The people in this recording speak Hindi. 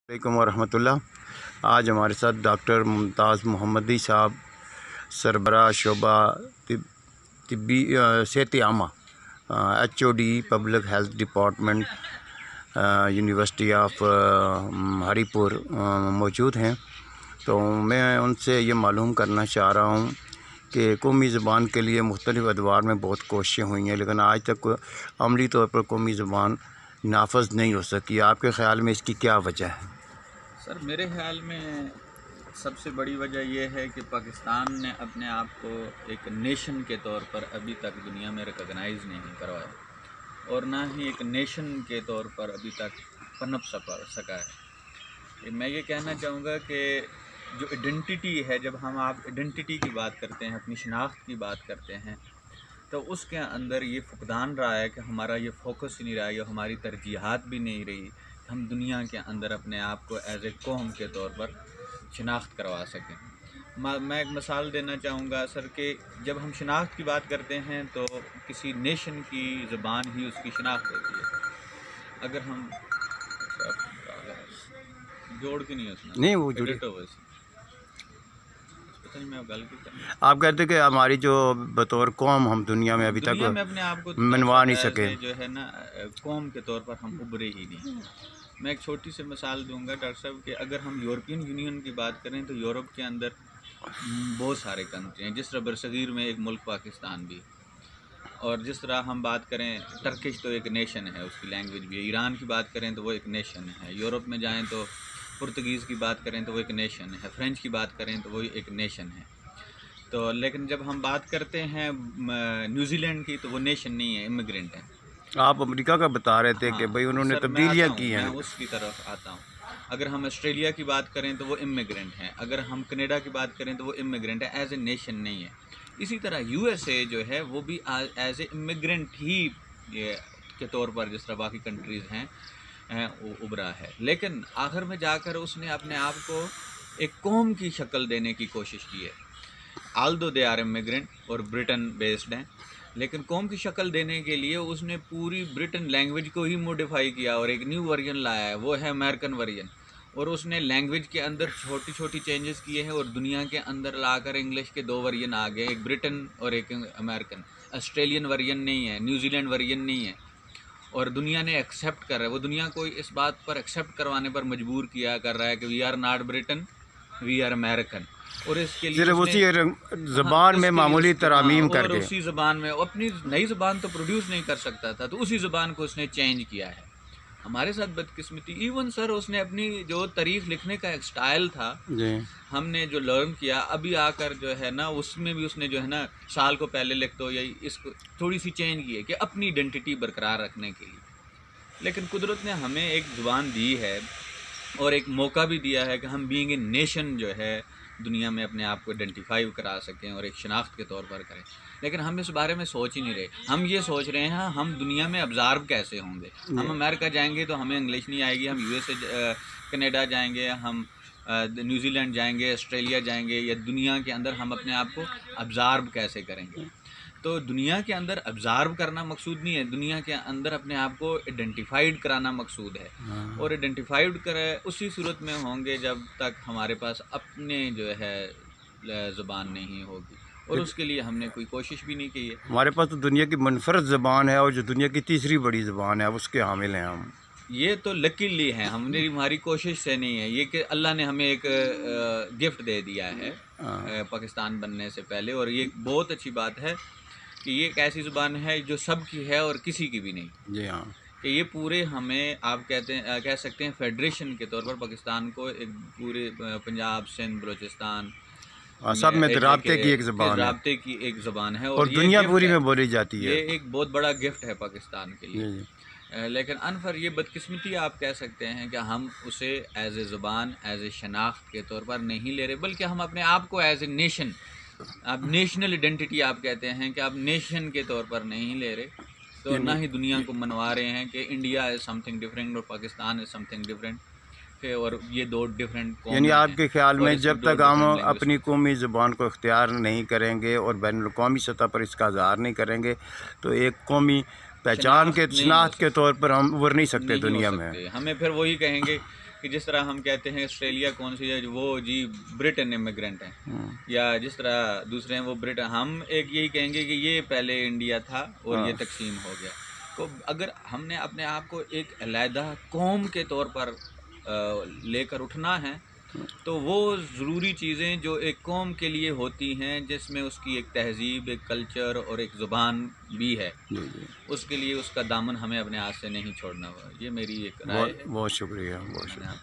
अस्सलाम वरहमतुल्लाह। आज हमारे साथ डॉक्टर मुमताज़ मोहम्मदी साहब, सरबराह शोबा तिब्बी सेहत आमा HOD public health department university of Haripur मौजूद हैं। तो मैं उनसे ये मालूम करना चाह रहा हूँ कि कौमी ज़बान के लिए मुख्तलिफ़ अदवार में बहुत कोशिशें हुई हैं, लेकिन आज तक अमली तौर पर कौमी ज़बान नाफज नहीं हो सकी। आपके ख़्याल में इसकी क्या वजह है? सर, मेरे ख्याल में सबसे बड़ी वजह यह है कि पाकिस्तान ने अपने आप को एक नेशन के तौर पर अभी तक दुनिया में रिकॉग्नाइज़ नहीं करवाया और ना ही एक नेशन के तौर पर अभी तक पनप सका है। मैं ये कहना चाहूँगा कि जो आइडेंटिटी है, जब हम आप आइडेंटिटी की बात करते हैं, अपनी शनाख्त की बात करते हैं, तो उसके अंदर ये फुकदान रहा है कि हमारा ये फोकस ही नहीं रहा, या हमारी तरजीहात भी नहीं रही, हम दुनिया के अंदर अपने आप को एज ए कौम के तौर पर शनाख्त करवा सकें। मैं एक मिसाल देना चाहूँगा सर कि जब हम शनाख्त की बात करते हैं तो किसी नेशन की ज़बान ही उसकी शनाख्त होती है। अगर हम जोड़ के नहीं उसमें नहीं वो जुड़ी आप कहते कि हमारी जो बतौर कौम हम दुनिया में अभी तक अपने आप को मनवा नहीं सके, जो है ना, कौम के तौर पर हम उभरे ही नहीं। मैं एक छोटी सी मिसाल दूंगा डॉक्टर साहब कि अगर हम यूरोपियन यूनियन की बात करें तो यूरोप के अंदर बहुत सारे कंट्री हैं, जिस तरह बरसगीर में एक मुल्क पाकिस्तान भी, और जिस तरह हम बात करें टर्किश तो एक नेशन है, उसकी लैंग्वेज भी है। ईरान की बात करें तो वो एक नेशन है। यूरोप में जाएँ तो पुर्तगीज़ की बात करें तो वो एक नेशन है। फ्रेंच की बात करें तो वो एक नेशन है। तो लेकिन जब हम बात करते हैं न्यूजीलैंड की तो वो नेशन नहीं है, इमिग्रेंट है। आप अमेरिका का बता रहे थे कि भाई उन्होंने तब्दीलियाँ की हैं। मैं उसकी तरफ आता हूँ। अगर हम ऑस्ट्रेलिया की बात करें तो वो इमिग्रेंट हैं। अगर हम कनाडा की बात करें तो वो इमिग्रेंट है, एज ए नेशन नहीं है। इसी तरह USA जो है वो भी एज ए इमिग्रेंट ही के तौर पर जिस तरह बाकी कंट्रीज़ हैं वो उभरा है। लेकिन आखिर में जाकर उसने अपने आप को एक कौम की शक्ल देने की कोशिश की है। आल्दो दे आर इमिग्रेंट और ब्रिटेन बेस्ड हैं, लेकिन कौम की शक्ल देने के लिए उसने पूरी ब्रिटेन लैंग्वेज को ही मॉडिफाई किया और एक न्यू वर्जन लाया है, वो है अमेरिकन वर्जन। और उसने लैंग्वेज के अंदर छोटी छोटी चेंजेस किए हैं और दुनिया के अंदर लाकर इंग्लिश के 2 वर्जन आ गए, एक ब्रिटेन और एक अमेरिकन। ऑस्ट्रेलियन वर्जन नहीं है, न्यूजीलैंड वर्जन नहीं है, और दुनिया ने एक्सेप्ट कर रहा है। वो दुनिया को इस बात पर एक्सेप्ट करवाने पर मजबूर किया कर रहा है कि we are not Britain, we are American. और इसके लिए उसी ज़बान में मामूली तरामीम करके उसी ज़बान में अपनी नई ज़बान तो प्रोड्यूस नहीं कर सकता था, तो उसी ज़बान को उसने चेंज किया है। हमारे साथ बदकिस्मती, इवन सर उसने अपनी जो तारीख लिखने का एक स्टाइल था, हमने जो लर्न किया अभी आकर जो है ना, उसमें भी उसने जो है ना साल को पहले लिख दो या इसको थोड़ी सी चेंज की है कि अपनी आइडेंटिटी बरकरार रखने के लिए। लेकिन कुदरत ने हमें एक ज़ुबान दी है और एक मौका भी दिया है कि हम बीइंग ए नेशन जो है दुनिया में अपने आप को आइडेंटिफाई करा सकें और एक शनाख्त के तौर पर करें। लेकिन हम इस बारे में सोच ही नहीं रहे। हम ये सोच रहे हैं हम दुनिया में ऑब्ज़र्व कैसे होंगे। हम अमेरिका जाएंगे तो हमें इंग्लिश नहीं आएगी, हम USA कनाडा जाएंगे, हम न्यूजीलैंड जाएंगे, ऑस्ट्रेलिया जाएंगे, या दुनिया के अंदर हम अपने आप को ऑब्ज़र्व कैसे करेंगे। तो दुनिया के अंदर ऑब्ज़र्व करना मकसूद नहीं है, दुनिया के अंदर अपने आप को आइडेंटिफाइड कराना मकसूद है। और आइडेंटिफाइड करे उसी सूरत में होंगे जब तक हमारे पास अपने जो है ज़बान नहीं होगी, और उसके लिए हमने कोई कोशिश भी नहीं की है। हमारे पास तो दुनिया की मुनफरद ज़बान है और जो दुनिया की तीसरी बड़ी ज़बान है उसके हामिल हैं हम। ये तो लकीली हैं, हमने हमारी कोशिश से नहीं है, ये कि अल्लाह ने हमें एक गिफ्ट दे दिया है पाकिस्तान बनने से पहले। और ये बहुत अच्छी बात है कि ये एक ऐसी ज़ुबान है जो सबकी है और किसी की भी नहीं। जी हाँ, कि ये पूरे हमें आप कह सकते हैं फेडरेशन के तौर पर पाकिस्तान को एक पूरे पंजाब, सिंध, बलूचिस्तान सब में राब्ते की एक ज़बान है, राब्ते की एक ज़बान है और दुनिया पूरी में बोली जाती है। ये एक बहुत बड़ा गिफ्ट है पाकिस्तान के लिए। लेकिन अनफर ये बदकिस्मती आप कह सकते हैं कि हम उसे एज ए ज़ुबान, एज ए शनाख्त के तौर पर नहीं ले रहे, बल्कि हम अपने आप को एज ए नेशन, आप नेशनल आइडेंटिटी आप कहते हैं कि आप नेशन के तौर पर नहीं ले रहे, तो ना ही दुनिया को मनवा रहे हैं कि इंडिया इज़ समथिंग डिफरेंट और पाकिस्तान इज़ समथिंग डिफरेंट। और ये 2 डिफरेंट कौम, यानी आपके ख्याल में जब तक हम अपनी कौमी ज़बान को इख्तियार नहीं करेंगे और बैनुल-अक़वामी सतह पर इसका इज़हार नहीं करेंगे तो एक कौमी पहचान के शनाख्त के तौर पर हम उभर नहीं सकते दुनिया में। हमें फिर वही कहेंगे कि जिस तरह हम कहते हैं ऑस्ट्रेलिया कौन सी है, वो जी ब्रिटेन इमिग्रेंट हैं, या जिस तरह दूसरे हैं वो ब्रिटेन, हम एक यही कहेंगे कि ये पहले इंडिया था और ये तकसीम हो गया। तो अगर हमने अपने आप को एक अलहदा कौम के तौर पर लेकर उठना है, तो वो ज़रूरी चीज़ें जो एक कौम के लिए होती हैं, जिसमें उसकी एक तहज़ीब, एक कल्चर और एक ज़ुबान भी है, उसके लिए उसका दामन हमें अपने हाथ से नहीं छोड़ना हुआ। ये मेरी एक राय है। बहुत शुक्रिया, बहुत शुक्रिया।